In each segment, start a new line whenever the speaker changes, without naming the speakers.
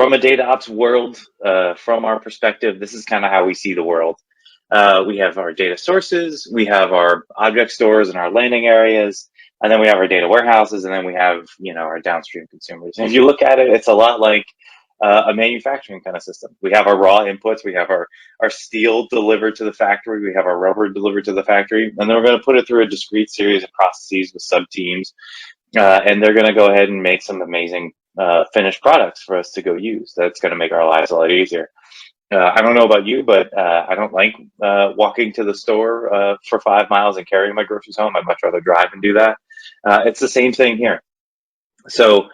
from a data ops world, from our perspective, this is kind of how we see the world. We have our data sources, we have our object stores and our landing areas, and then we have our data warehouses, and then we have, our downstream consumers. And if you look at it, it's a lot like a manufacturing kind of system. We have our raw inputs, we have our steel delivered to the factory, we have our rubber delivered to the factory, and then we're going to put it through a discrete series of processes with sub teams, and they're going to go ahead and make some amazing finished products for us to go use. That's going to make our lives a lot easier. I don't know about you, but I don't like walking to the store for 5 miles and carrying my groceries home. I'd much rather drive and do that. It's the same thing here. So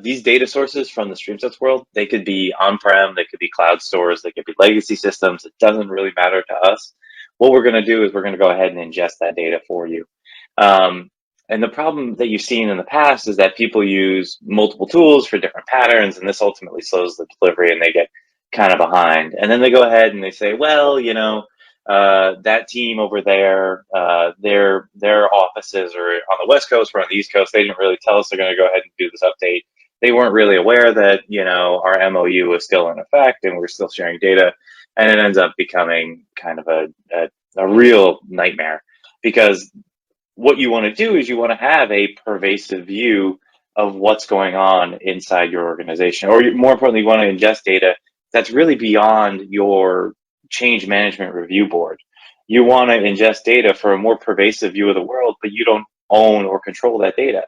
these data sources from the StreamSets world, they could be on-prem, they could be cloud stores, they could be legacy systems. It doesn't really matter to us. What we're going to do is we're going to go ahead and ingest that data for you. And the problem that you've seen in the past is that people use multiple tools for different patterns, and this ultimately slows the delivery and they get kind of behind. And then they go ahead and they say, well, that team over there, their offices are on the West Coast, we're on the East Coast. They didn't really tell us they're going to go ahead and do this update. They weren't really aware that, our MOU was still in effect and we're still sharing data. And it ends up becoming kind of a real nightmare, because what you want to do is you want to have a pervasive view of what's going on inside your organization, or more importantly, you want to ingest data that's really beyond your change management review board. You want to ingest data for a more pervasive view of the world, but you don't own or control that data.